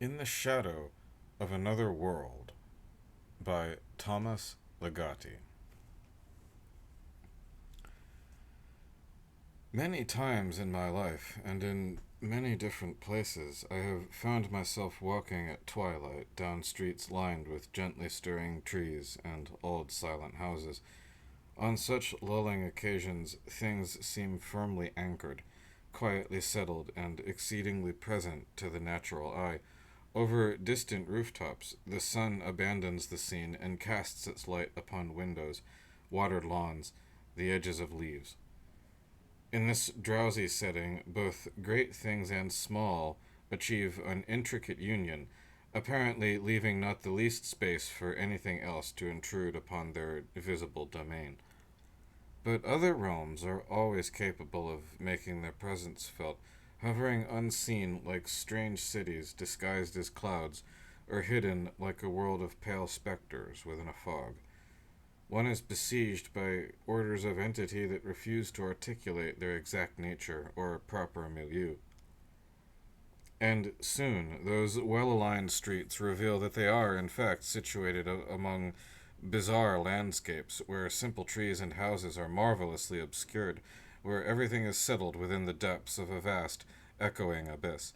In the Shadow of Another World by Thomas Ligotti. Many times in my life, and in many different places, I have found myself walking at twilight down streets lined with gently stirring trees and old silent houses. On such lulling occasions, things seem firmly anchored, quietly settled, and exceedingly present to the natural eye. Over distant rooftops, the sun abandons the scene and casts its light upon windows, watered lawns, the edges of leaves. In this drowsy setting, both great things and small achieve an intricate union, apparently leaving not the least space for anything else to intrude upon their visible domain. But other realms are always capable of making their presence felt, hovering unseen like strange cities disguised as clouds, or hidden like a world of pale specters within a fog. One is besieged by orders of entity that refuse to articulate their exact nature or proper milieu. And soon, those well aligned streets reveal that they are, in fact, situated among bizarre landscapes where simple trees and houses are marvelously obscured, where everything is settled within the depths of a vast, echoing abyss.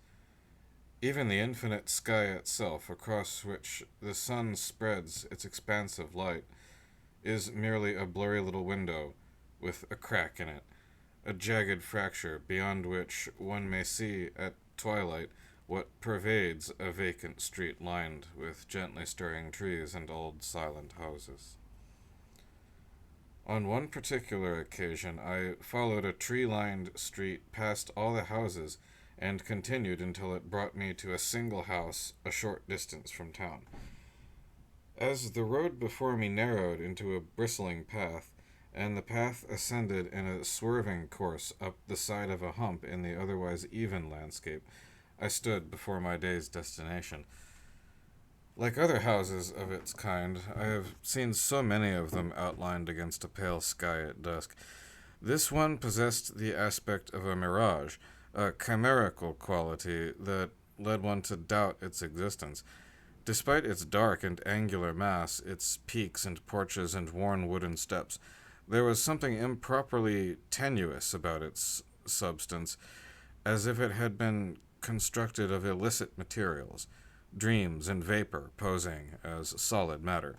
Even the infinite sky itself, across which the sun spreads its expansive light, is merely a blurry little window with a crack in it, a jagged fracture beyond which one may see at twilight what pervades a vacant street lined with gently stirring trees and old silent houses. On one particular occasion, I followed a tree lined street past all the houses and continued until it brought me to a single house a short distance from town. As the road before me narrowed into a bristling path, and the path ascended in a swerving course up the side of a hump in the otherwise even landscape, I stood before my day's destination. Like other houses of its kind, I have seen so many of them outlined against a pale sky at dusk. This one possessed the aspect of a mirage, a chimerical quality that led one to doubt its existence. Despite its dark and angular mass, its peaks and porches and worn wooden steps, there was something improperly tenuous about its substance, as if it had been constructed of illicit materials, dreams and vapor posing as solid matter.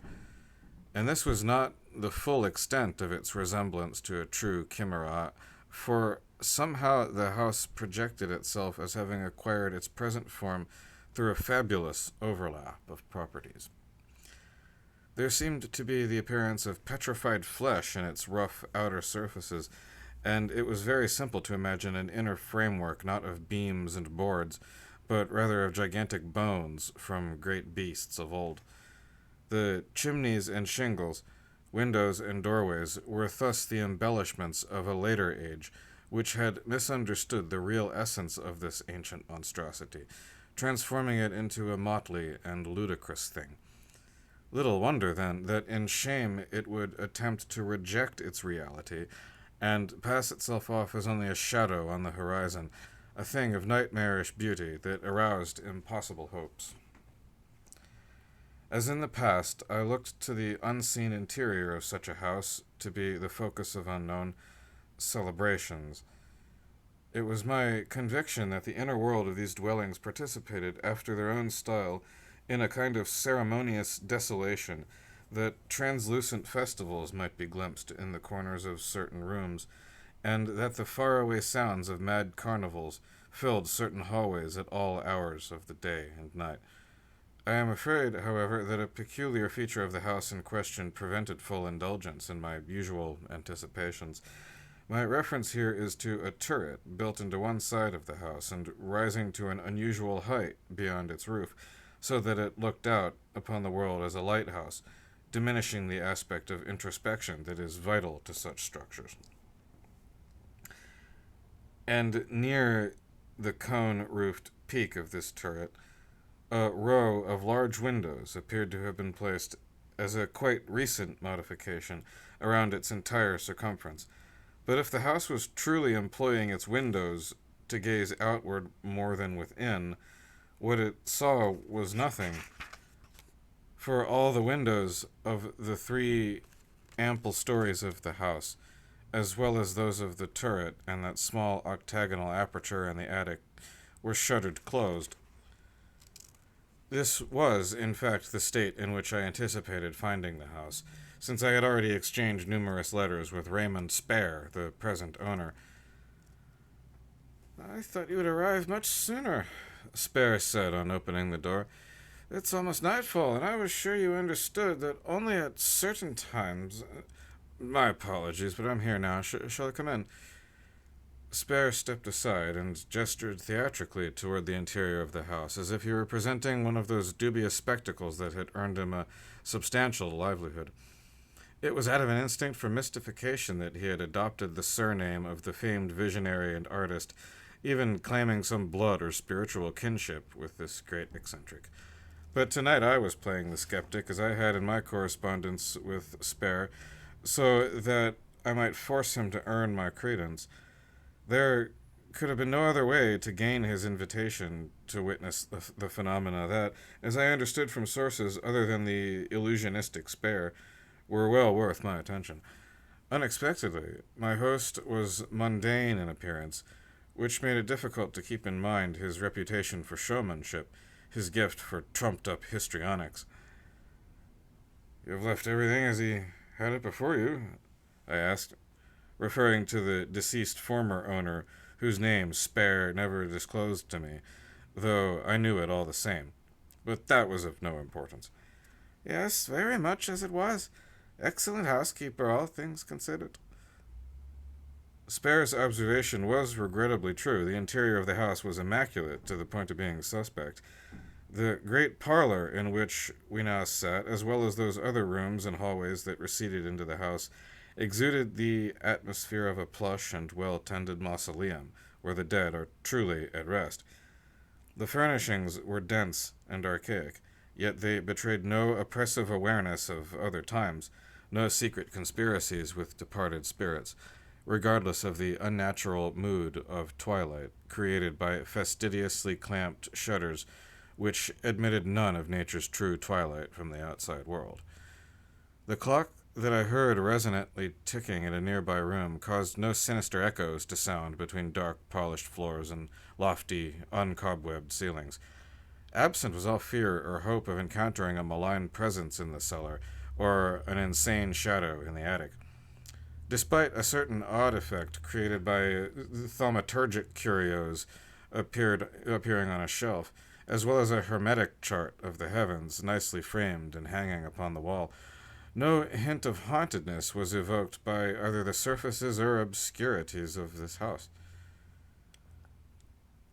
And this was not the full extent of its resemblance to a true chimera, for somehow the house projected itself as having acquired its present form through a fabulous overlap of properties. There seemed to be the appearance of petrified flesh in its rough outer surfaces, and it was very simple to imagine an inner framework not of beams and boards, but rather of gigantic bones from great beasts of old. The chimneys and shingles, windows and doorways were thus the embellishments of a later age, which had misunderstood the real essence of this ancient monstrosity, transforming it into a motley and ludicrous thing. Little wonder, then, that in shame it would attempt to reject its reality and pass itself off as only a shadow on the horizon, a thing of nightmarish beauty that aroused impossible hopes. As in the past, I looked to the unseen interior of such a house to be the focus of unknown celebrations. It was my conviction that the inner world of these dwellings participated, after their own style, in a kind of ceremonious desolation, that translucent festivals might be glimpsed in the corners of certain rooms, and that the faraway sounds of mad carnivals filled certain hallways at all hours of the day and night. I am afraid, however, that a peculiar feature of the house in question prevented full indulgence in my usual anticipations. My reference here is to a turret built into one side of the house and rising to an unusual height beyond its roof, so that it looked out upon the world as a lighthouse, diminishing the aspect of introspection that is vital to such structures. And near the cone-roofed peak of this turret, a row of large windows appeared to have been placed as a quite recent modification around its entire circumference. But if the house was truly employing its windows to gaze outward more than within, What it saw was nothing, for all the windows of the three ample stories of the house, as well as those of the turret and that small octagonal aperture in the attic, were shuttered closed. This was, in fact, the state in which I anticipated finding the house, since I had already exchanged numerous letters with Raymond Spare, the present owner. "I thought you would arrive much sooner," Spare said on opening the door. "It's almost nightfall, and I was sure you understood that only at certain times. My apologies, but I'm here now. Shall I come in?" Spare stepped aside and gestured theatrically toward the interior of the house, as if he were presenting one of those dubious spectacles that had earned him a substantial livelihood. It was out of an instinct for mystification that he had adopted the surname of the famed visionary and artist, even claiming some blood or spiritual kinship with this great eccentric. But tonight I was playing the skeptic, as I had in my correspondence with Spare, so that I might force him to earn my credence. There could have been no other way to gain his invitation to witness the phenomena that, as I understood from sources other than the illusionistic Spare, were well worth my attention. Unexpectedly, my host was mundane in appearance, which made it difficult to keep in mind his reputation for showmanship, his gift for trumped-up histrionics. "You have left everything as he had it before you?" I asked, referring to the deceased former owner, whose name Spare never disclosed to me, though I knew it all the same. But that was of no importance. "Yes, very much as it was. Excellent housekeeper, all things considered." Spare's observation was regrettably true. The interior of the house was immaculate to the point of being suspect. The great parlor in which we now sat, as well as those other rooms and hallways that receded into the house, exuded the atmosphere of a plush and well-tended mausoleum, where the dead are truly at rest. The furnishings were dense and archaic, yet they betrayed no oppressive awareness of other times, no secret conspiracies with departed spirits, regardless of the unnatural mood of twilight created by fastidiously clamped shutters which admitted none of nature's true twilight from the outside world. The clock that I heard resonantly ticking in a nearby room caused no sinister echoes to sound between dark, polished floors and lofty, uncobwebbed ceilings. Absent was all fear or hope of encountering a malign presence in the cellar, or an insane shadow in the attic. Despite a certain odd effect created by thaumaturgic curios appearing on a shelf, as well as a hermetic chart of the heavens nicely framed and hanging upon the wall, no hint of hauntedness was evoked by either the surfaces or obscurities of this house.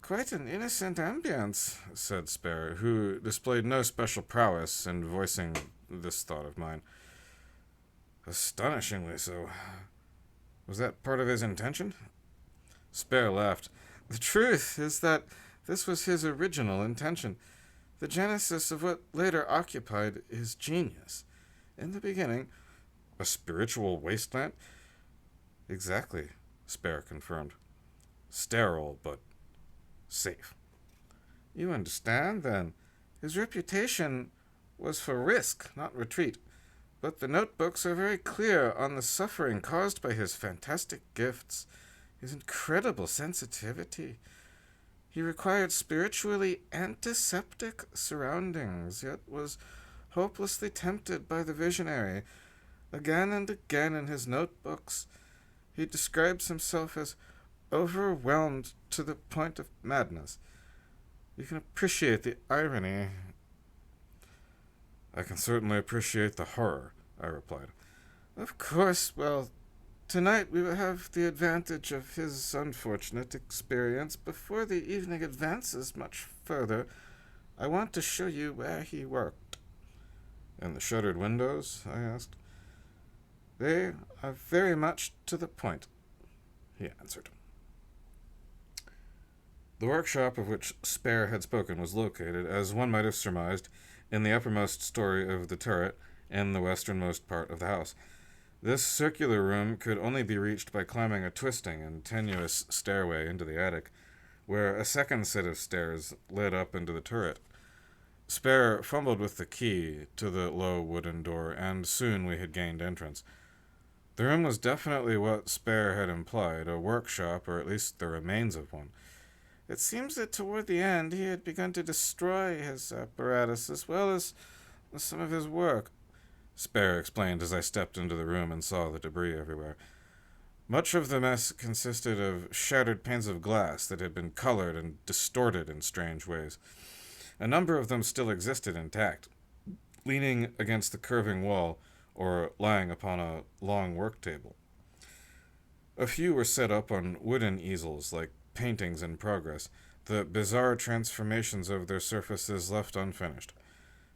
"Quite an innocent ambience," said Spare, who displayed no special prowess in voicing this thought of mine. "Astonishingly so. Was that part of his intention?" Spare laughed. "The truth is that this was his original intention, the genesis of what later occupied his genius. In the beginning—" "A spiritual wasteland?" "Exactly," Spare confirmed. "Sterile, but safe." "You understand, then. His reputation was for risk, not retreat. But the notebooks are very clear on the suffering caused by his fantastic gifts, his incredible sensitivity. He required spiritually antiseptic surroundings, yet was hopelessly tempted by the visionary. Again and again in his notebooks, he describes himself as overwhelmed to the point of madness. You can appreciate the irony." "I can certainly appreciate the horror," I replied. "Of course. Well, tonight we will have the advantage of his unfortunate experience. Before the evening advances much further, I want to show you where he worked." "In the shuttered windows?" I asked. "They are very much to the point," he answered. The workshop of which Spare had spoken was located, as one might have surmised, in the uppermost story of the turret, in the westernmost part of the house. This circular room could only be reached by climbing a twisting and tenuous stairway into the attic. where a second set of stairs led up into the turret. Spare fumbled with the key to the low wooden door, and soon we had gained entrance. The room was definitely what Spare had implied, a workshop, or at least the remains of one. It seems that toward the end he had begun to destroy his apparatus as well as some of his work, Spare explained as I stepped into the room and saw the debris everywhere. Much of the mess consisted of shattered panes of glass that had been colored and distorted in strange ways. A number of them still existed intact, leaning against the curving wall or lying upon a long work table. A few were set up on wooden easels like paintings in progress, the bizarre transformations of their surfaces left unfinished.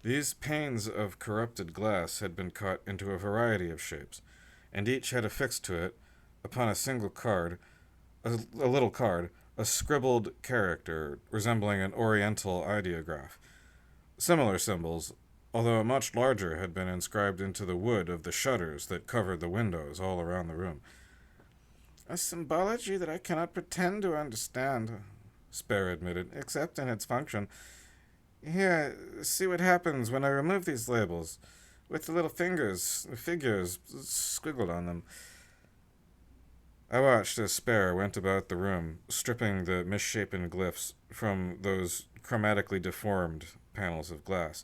These panes of corrupted glass had been cut into a variety of shapes, and each had affixed to it, upon a single card, a little card, a scribbled character resembling an oriental ideograph. Similar symbols, although much larger, had been inscribed into the wood of the shutters that covered the windows all around the room. A symbology that I cannot pretend to understand, Spare admitted, except in its function. Here, see what happens when I remove these labels, with the little figures squiggled on them. I watched as Spare went about the room, stripping the misshapen glyphs from those chromatically deformed panels of glass,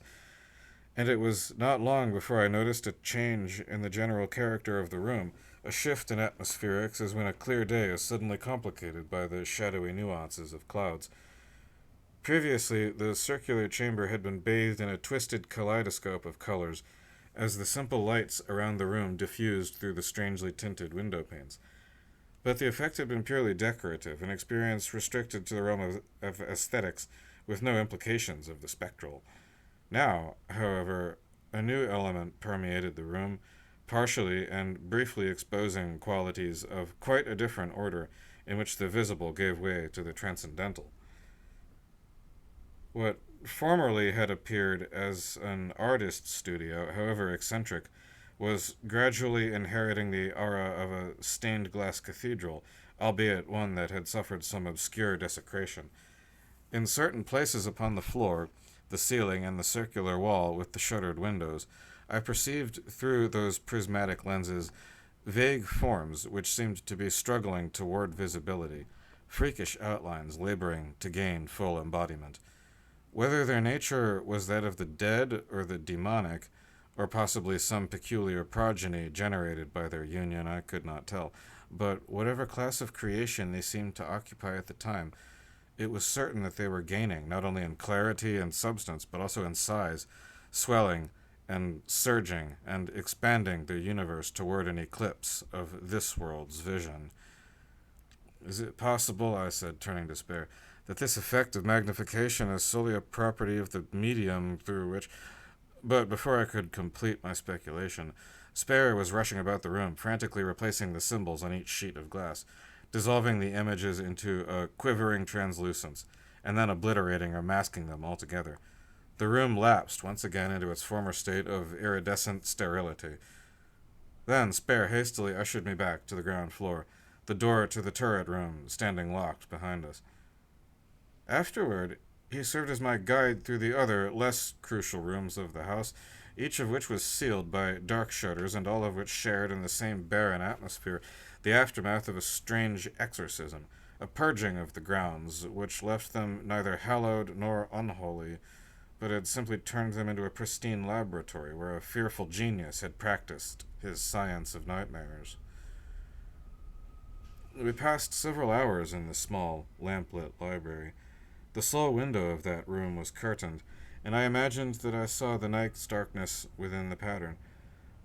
and it was not long before I noticed a change in the general character of the room, a shift in atmospherics as when a clear day is suddenly complicated by the shadowy nuances of clouds. Previously, the circular chamber had been bathed in a twisted kaleidoscope of colors, as the simple lights around the room diffused through the strangely tinted window panes. But the effect had been purely decorative, an experience restricted to the realm of aesthetics, with no implications of the spectral. Now, however, a new element permeated the room, partially and briefly exposing qualities of quite a different order, in which the visible gave way to the transcendental. What formerly had appeared as an artist's studio, however eccentric, was gradually inheriting the aura of a stained glass cathedral, albeit one that had suffered some obscure desecration. In certain places upon the floor, the ceiling, and the circular wall with the shuttered windows, I perceived through those prismatic lenses vague forms which seemed to be struggling toward visibility, freakish outlines laboring to gain full embodiment. Whether their nature was that of the dead or the demonic, or possibly some peculiar progeny generated by their union, I could not tell. But whatever class of creation they seemed to occupy at the time, it was certain that they were gaining, not only in clarity and substance, but also in size, swelling and surging and expanding their universe toward an eclipse of this world's vision. Is it possible, I said, turning to Spare, that this effect of magnification is solely a property of the medium through which... But before I could complete my speculation, Spare was rushing about the room, frantically replacing the symbols on each sheet of glass, dissolving the images into a quivering translucence, and then obliterating or masking them altogether. The room lapsed once again into its former state of iridescent sterility. Then Spare hastily ushered me back to the ground floor, the door to the turret room standing locked behind us. Afterward, he served as my guide through the other, less crucial rooms of the house, each of which was sealed by dark shutters, and all of which shared in the same barren atmosphere, the aftermath of a strange exorcism, a purging of the grounds, which left them neither hallowed nor unholy, but had simply turned them into a pristine laboratory where a fearful genius had practiced his science of nightmares. We passed several hours in the small, lamp-lit library. The sole window of that room was curtained, and I imagined that I saw the night's darkness within the pattern.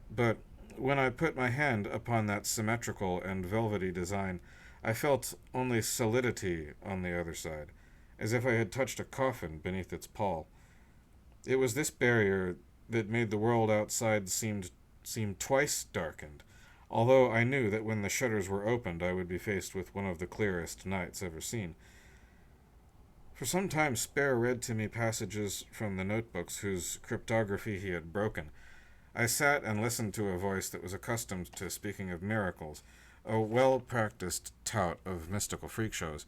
But when I put my hand upon that symmetrical and velvety design, I felt only solidity on the other side, as if I had touched a coffin beneath its pall. It was this barrier that made the world outside seem twice darkened, although I knew that when the shutters were opened I would be faced with one of the clearest nights ever seen. For some time Spare read to me passages from the notebooks whose cryptography he had broken. I sat and listened to a voice that was accustomed to speaking of miracles, a well-practiced tout of mystical freak shows.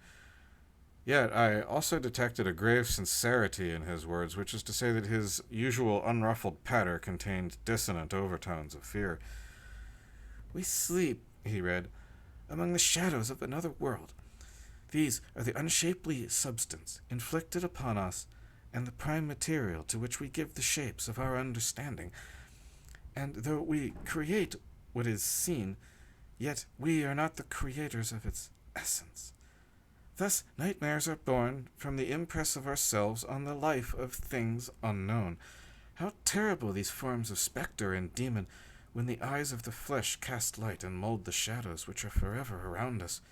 Yet I also detected a grave sincerity in his words, which is to say that his usual unruffled patter contained dissonant overtones of fear. "We sleep," he read, "among the shadows of another world. These are the unshapely substance inflicted upon us and the prime material to which we give the shapes of our understanding. And though we create what is seen, yet we are not the creators of its essence. Thus nightmares are born from the impress of ourselves on the life of things unknown. How terrible these forms of spectre and demon, when the eyes of the flesh cast light and mold the shadows which are forever around us.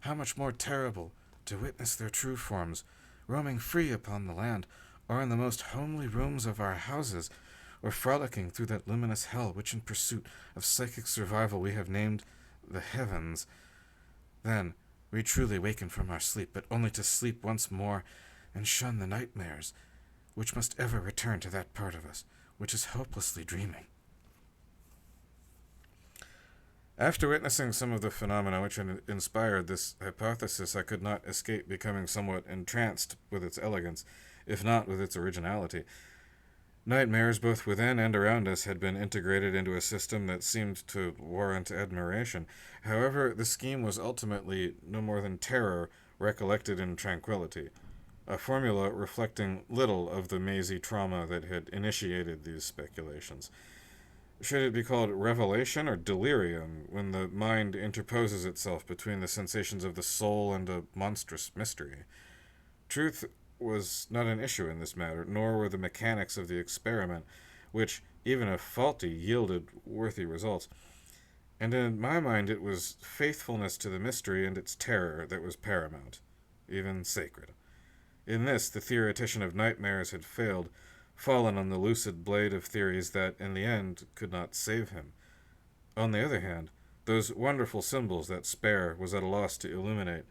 How much more terrible to witness their true forms, roaming free upon the land, or in the most homely rooms of our houses, or frolicking through that luminous hell which in pursuit of psychic survival we have named the heavens. Then we truly waken from our sleep, but only to sleep once more and shun the nightmares, which must ever return to that part of us which is hopelessly dreaming." After witnessing some of the phenomena which had inspired this hypothesis, I could not escape becoming somewhat entranced with its elegance, if not with its originality. Nightmares, both within and around us, had been integrated into a system that seemed to warrant admiration. However, the scheme was ultimately no more than terror recollected in tranquility, a formula reflecting little of the mazy trauma that had initiated these speculations. Should it be called revelation or delirium when the mind interposes itself between the sensations of the soul and a monstrous mystery? Truth was not an issue in this matter, nor were the mechanics of the experiment, which, even if faulty, yielded worthy results. And in my mind it was faithfulness to the mystery and its terror that was paramount, even sacred. In this the theoretician of nightmares had failed, fallen on the lucid blade of theories that, in the end, could not save him. On the other hand, those wonderful symbols that Spare was at a loss to illuminate,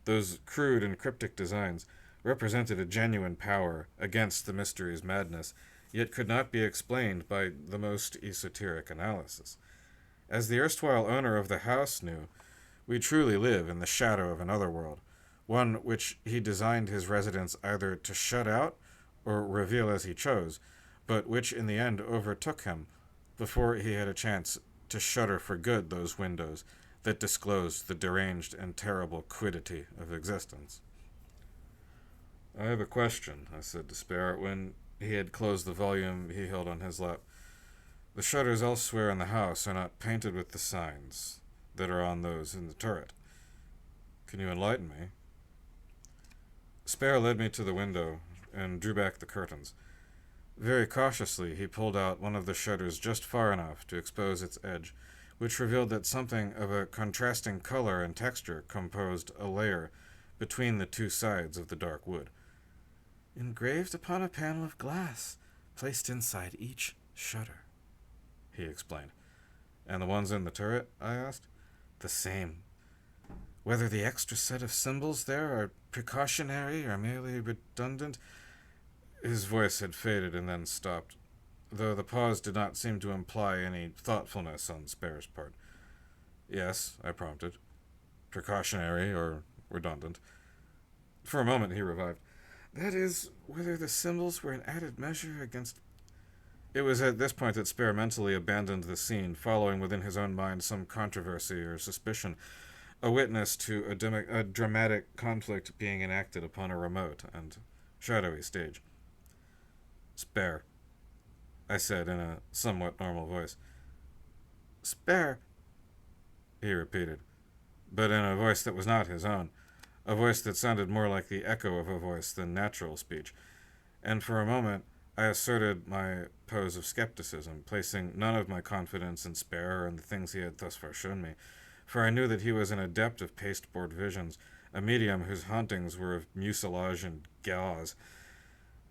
those crude and cryptic designs, represented a genuine power against the mystery's madness, yet could not be explained by the most esoteric analysis. As the erstwhile owner of the house knew, we truly live in the shadow of another world, one which he designed his residents either to shut out or reveal as he chose, but which in the end overtook him before he had a chance to shutter for good those windows that disclosed the deranged and terrible quiddity of existence. "I have a question," I said to Spare, when he had closed the volume he held on his lap. "The shutters elsewhere in the house are not painted with the signs that are on those in the turret. Can you enlighten me?" Spare led me to the window and drew back the curtains. Very cautiously he pulled out one of the shutters just far enough to expose its edge, which revealed that something of a contrasting color and texture composed a layer between the two sides of the dark wood. "Engraved upon a panel of glass, placed inside each shutter," he explained. "And the ones in the turret?" I asked. "The same. Whether the extra set of symbols there are precautionary or merely redundant—" His voice had faded and then stopped, though the pause did not seem to imply any thoughtfulness on Spare's part. "Yes," I prompted. "Precautionary or redundant." For a moment he revived. "That is, whether the symbols were an added measure against—" It was at this point that Spare mentally abandoned the scene, following within his own mind some controversy or suspicion, a witness to a dramatic conflict being enacted upon a remote and shadowy stage. "Spare," I said in a somewhat normal voice. "Spare," he repeated, but in a voice that was not his own, a voice that sounded more like the echo of a voice than natural speech, and for a moment I asserted my pose of skepticism, placing none of my confidence in Spare or in the things he had thus far shown me, for I knew that he was an adept of pasteboard visions, a medium whose hauntings were of mucilage and gauze.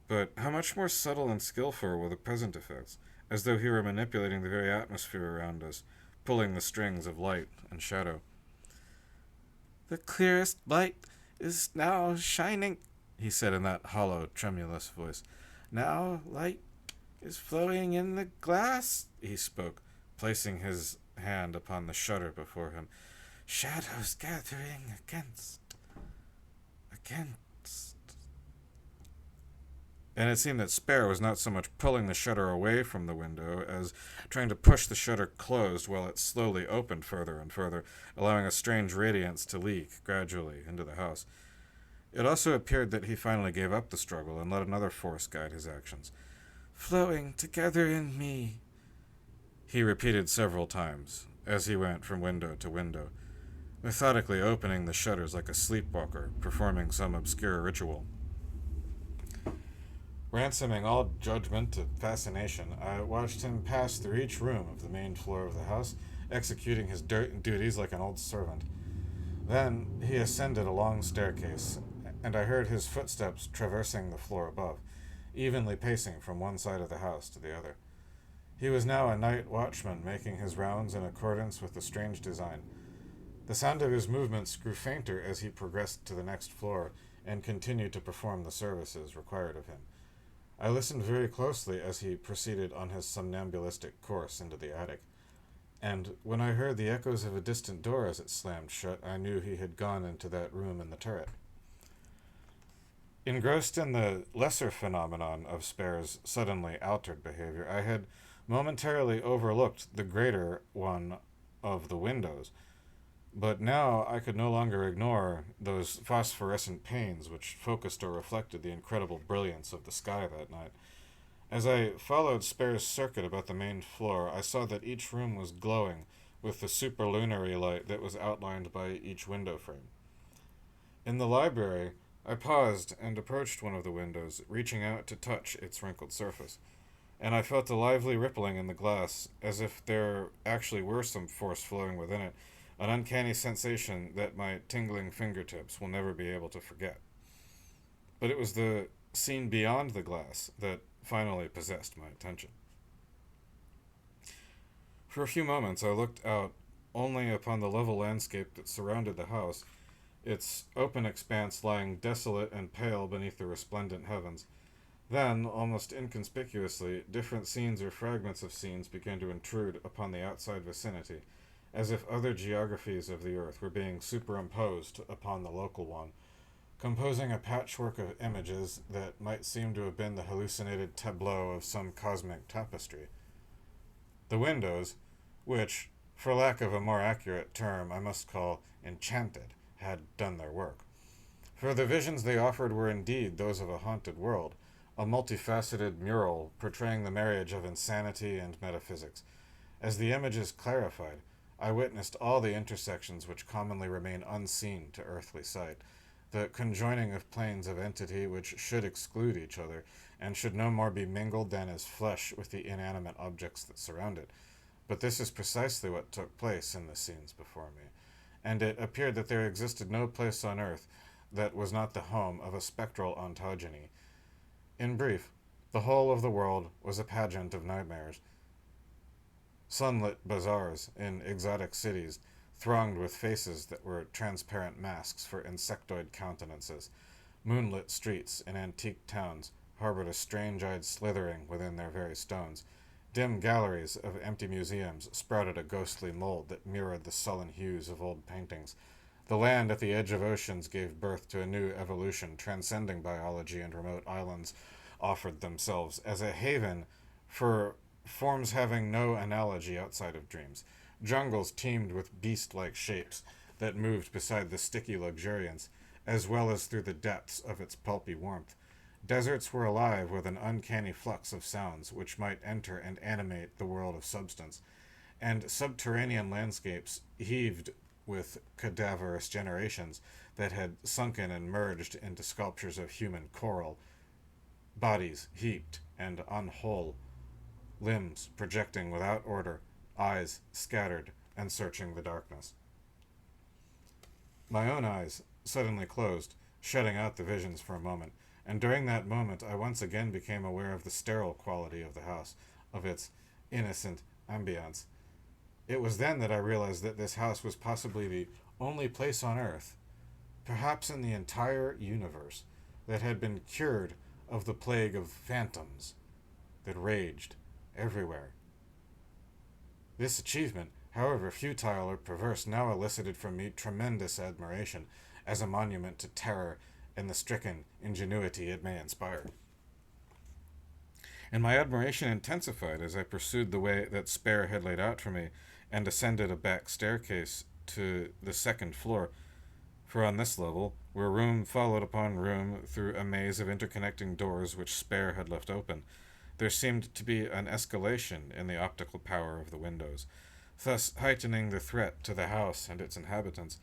But how much more subtle and skillful were the present effects, as though he were manipulating the very atmosphere around us, pulling the strings of light and shadow. "The clearest light is now shining," he said in that hollow, tremulous voice. "Now light is flowing in the glass," he spoke, placing his hand upon the shutter before him. "Shadows gathering against. And it seemed that Spare was not so much pulling the shutter away from the window as trying to push the shutter closed while it slowly opened further and further, allowing a strange radiance to leak gradually into the house. It also appeared that he finally gave up the struggle and let another force guide his actions. "Flowing together in me," he repeated several times as he went from window to window, methodically opening the shutters like a sleepwalker performing some obscure ritual. Ransoming all judgment to fascination, I watched him pass through each room of the main floor of the house, executing his duties like an old servant. Then he ascended a long staircase, and I heard his footsteps traversing the floor above, evenly pacing from one side of the house to the other. He was now a night watchman making his rounds in accordance with the strange design. The sound of his movements grew fainter as he progressed to the next floor and continued to perform the services required of him. I listened very closely as he proceeded on his somnambulistic course into the attic, and when I heard the echoes of a distant door as it slammed shut, I knew he had gone into that room in the turret. Engrossed in the lesser phenomenon of Spare's suddenly altered behavior, I had momentarily overlooked the greater one of the windows, but now I could no longer ignore those phosphorescent panes which focused or reflected the incredible brilliance of the sky that night. As I followed Spare's circuit about the main floor, I saw that each room was glowing with the superlunary light that was outlined by each window frame. In the library, I paused and approached one of the windows, reaching out to touch its wrinkled surface, and I felt a lively rippling in the glass, as if there actually were some force flowing within it, an uncanny sensation that my tingling fingertips will never be able to forget. But it was the scene beyond the glass that finally possessed my attention. For a few moments I looked out only upon the level landscape that surrounded the house, its open expanse lying desolate and pale beneath the resplendent heavens. Then, almost inconspicuously, different scenes or fragments of scenes began to intrude upon the outside vicinity, as if other geographies of the earth were being superimposed upon the local one, composing a patchwork of images that might seem to have been the hallucinated tableau of some cosmic tapestry. The windows, which, for lack of a more accurate term, I must call enchanted, had done their work. For the visions they offered were indeed those of a haunted world, a multifaceted mural portraying the marriage of insanity and metaphysics. As the images clarified, I witnessed all the intersections which commonly remain unseen to earthly sight, the conjoining of planes of entity which should exclude each other, and should no more be mingled than is flesh with the inanimate objects that surround it. But this is precisely what took place in the scenes before me, and it appeared that there existed no place on earth that was not the home of a spectral ontogeny. In brief, the whole of the world was a pageant of nightmares. Sunlit bazaars in exotic cities thronged with faces that were transparent masks for insectoid countenances. Moonlit streets in antique towns harbored a strange-eyed slithering within their very stones. Dim galleries of empty museums sprouted a ghostly mold that mirrored the sullen hues of old paintings. The land at the edge of oceans gave birth to a new evolution, transcending biology, and remote islands offered themselves as a haven for forms having no analogy outside of dreams. Jungles teemed with beast-like shapes that moved beside the sticky luxuriance, as well as through the depths of its pulpy warmth. Deserts were alive with an uncanny flux of sounds which might enter and animate the world of substance, and subterranean landscapes heaved with cadaverous generations that had sunken and merged into sculptures of human coral, bodies heaped and unwhole, limbs projecting without order, eyes scattered and searching the darkness. My own eyes suddenly closed, shutting out the visions for a moment, and during that moment I once again became aware of the sterile quality of the house, of its innocent ambience. It was then that I realized that this house was possibly the only place on earth, perhaps in the entire universe, that had been cured of the plague of phantoms that raged everywhere. This achievement, however futile or perverse, now elicited from me tremendous admiration as a monument to terror and the stricken ingenuity it may inspire. And my admiration intensified as I pursued the way that Spare had laid out for me and ascended a back staircase to the second floor. For on this level, where room followed upon room through a maze of interconnecting doors which Spare had left open, there seemed to be an escalation in the optical power of the windows, thus heightening the threat to the house and its inhabitants.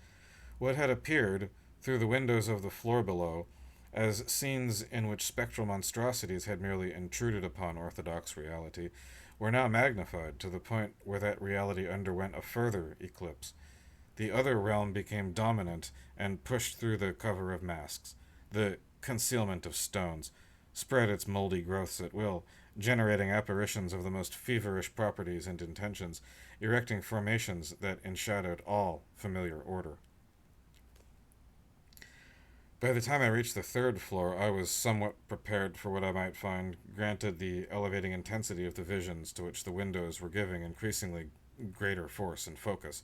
What had appeared through the windows of the floor below as scenes in which spectral monstrosities had merely intruded upon orthodox reality were now magnified to the point where that reality underwent a further eclipse. The other realm became dominant and pushed through the cover of masks. The concealment of stones spread its moldy growths at will, generating apparitions of the most feverish properties and intentions, erecting formations that enshadowed all familiar order. By the time I reached the third floor, I was somewhat prepared for what I might find, granted the elevating intensity of the visions to which the windows were giving increasingly greater force and focus.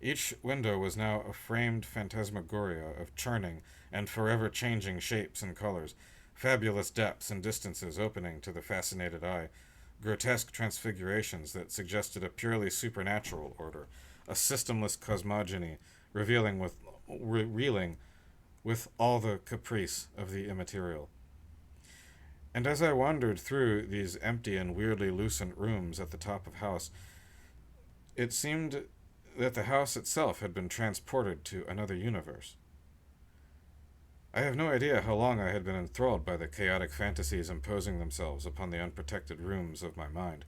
Each window was now a framed phantasmagoria of churning and forever changing shapes and colors, fabulous depths and distances opening to the fascinated eye, grotesque transfigurations that suggested a purely supernatural order, a systemless cosmogony revealing reeling with all the caprice of the immaterial. And as I wandered through these empty and weirdly lucent rooms at the top of house, it seemed that the house itself had been transported to another universe. I have no idea how long I had been enthralled by the chaotic fantasies imposing themselves upon the unprotected rooms of my mind,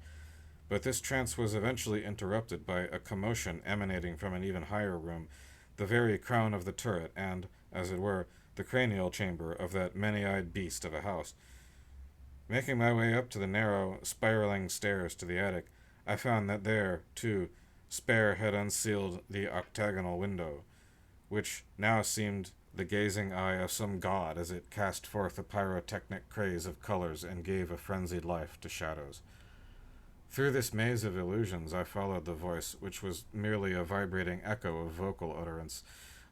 but this trance was eventually interrupted by a commotion emanating from an even higher room, the very crown of the turret and, as it were, the cranial chamber of that many-eyed beast of a house. Making my way up to the narrow, spiraling stairs to the attic, I found that there, too, Spare had unsealed the octagonal window, which now seemed the gazing eye of some god as it cast forth a pyrotechnic craze of colors and gave a frenzied life to shadows. Through this maze of illusions I followed the voice, which was merely a vibrating echo of vocal utterance,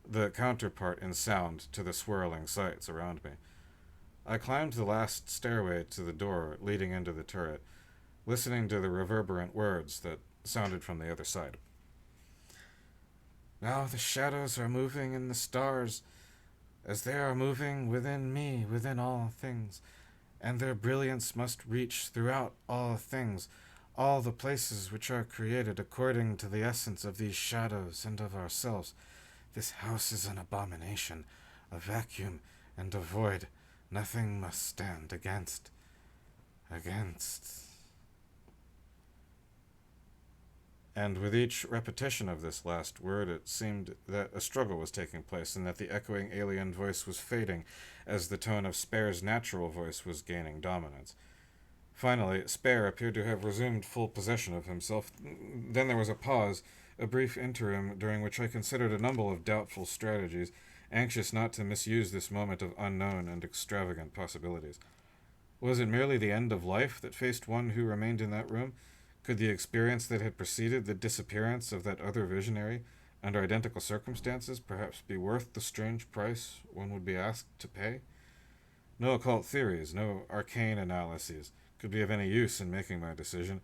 the counterpart in sound to the swirling sights around me. I climbed the last stairway to the door leading into the turret, listening to the reverberant words that sounded from the other side. Now the shadows are moving in the stars, as they are moving within me, within all things, and their brilliance must reach throughout all things, all the places which are created according to the essence of these shadows and of ourselves. This house is an abomination, a vacuum and a void. Nothing must stand against. And with each repetition of this last word, it seemed that a struggle was taking place, and that the echoing alien voice was fading as the tone of Spare's natural voice was gaining dominance. Finally, Spare appeared to have resumed full possession of himself. Then there was a pause, a brief interim during which I considered a number of doubtful strategies, anxious not to misuse this moment of unknown and extravagant possibilities. Was it merely the end of life that faced one who remained in that room? Could the experience that had preceded the disappearance of that other visionary, under identical circumstances, perhaps be worth the strange price one would be asked to pay? No occult theories, no arcane analyses could be of any use in making my decision,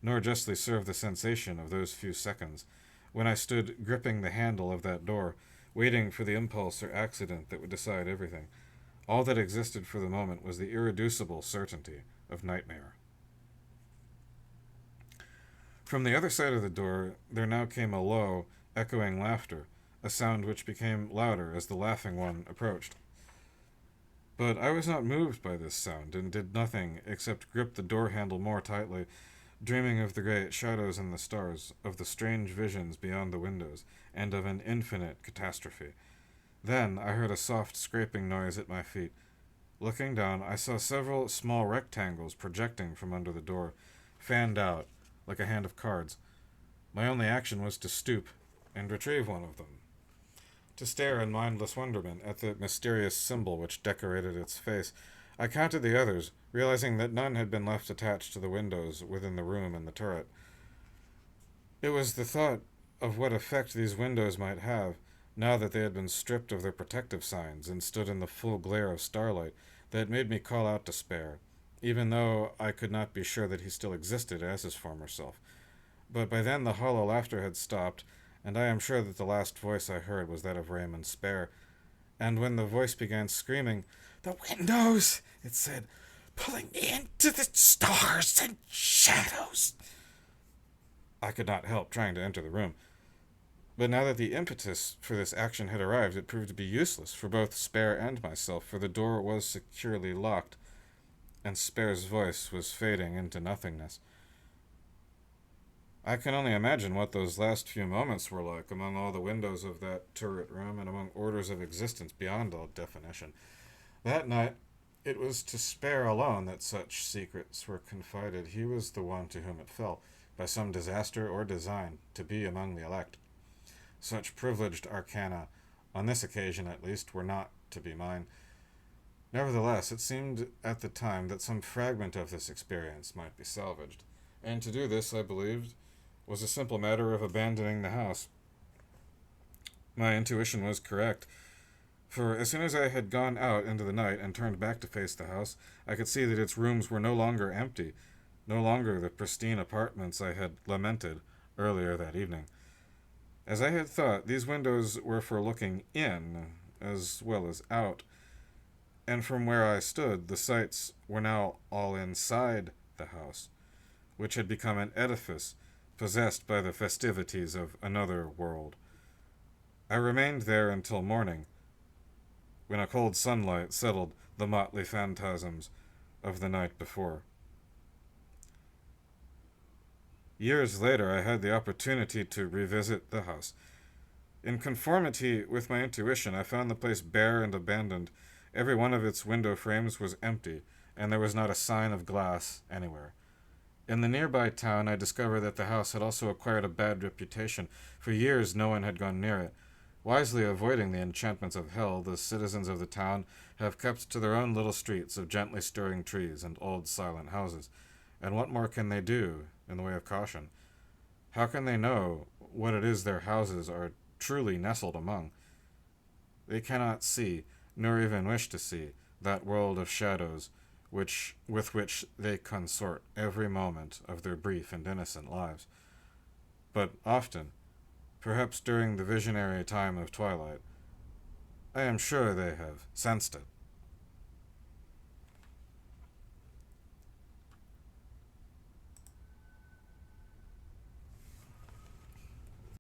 nor justly serve the sensation of those few seconds, when I stood gripping the handle of that door, waiting for the impulse or accident that would decide everything. All that existed for the moment was the irreducible certainty of nightmare. From the other side of the door, there now came a low, echoing laughter, a sound which became louder as the laughing one approached. But I was not moved by this sound, and did nothing except grip the door handle more tightly, dreaming of the great shadows and the stars, of the strange visions beyond the windows, and of an infinite catastrophe. Then I heard a soft scraping noise at my feet. Looking down, I saw several small rectangles projecting from under the door, fanned out like a hand of cards. My only action was to stoop and retrieve one of them, to stare in mindless wonderment at the mysterious symbol which decorated its face. I counted the others, realizing that none had been left attached to the windows within the room and the turret. It was the thought of what effect these windows might have Now that they had been stripped of their protective signs and stood in the full glare of starlight, they had made me call out to Spare, even though I could not be sure that he still existed as his former self. But by then the hollow laughter had stopped, and I am sure that the last voice I heard was that of Raymond Spare. And when the voice began screaming, "The windows!" it said, "pulling me into the stars and shadows!" I could not help trying to enter the room. But now that the impetus for this action had arrived, it proved to be useless for both Spare and myself, for the door was securely locked, and Spare's voice was fading into nothingness. I can only imagine what those last few moments were like among all the windows of that turret room and among orders of existence beyond all definition. That night, it was to Spare alone that such secrets were confided. He was the one to whom it fell, by some disaster or design, to be among the elect. Such privileged arcana, on this occasion at least, were not to be mine. Nevertheless, it seemed at the time that some fragment of this experience might be salvaged, and to do this, I believed, was a simple matter of abandoning the house. My intuition was correct, for as soon as I had gone out into the night and turned back to face the house, I could see that its rooms were no longer empty, no longer the pristine apartments I had lamented earlier that evening. As I had thought, these windows were for looking in as well as out, and from where I stood, the sights were now all inside the house, which had become an edifice possessed by the festivities of another world. I remained there until morning, when a cold sunlight settled the motley phantasms of the night before. Years later, I had the opportunity to revisit the house. In conformity with my intuition, I found the place bare and abandoned. Every one of its window frames was empty, and there was not a sign of glass anywhere. In the nearby town, I discovered that the house had also acquired a bad reputation. For years, no one had gone near it. Wisely avoiding the enchantments of hell, the citizens of the town have kept to their own little streets of gently stirring trees and old silent houses. And what more can they do in the way of caution? How can they know what it is their houses are truly nestled among? They cannot see, nor even wish to see, that world of shadows with which they consort every moment of their brief and innocent lives. But often, perhaps during the visionary time of twilight, I am sure they have sensed it.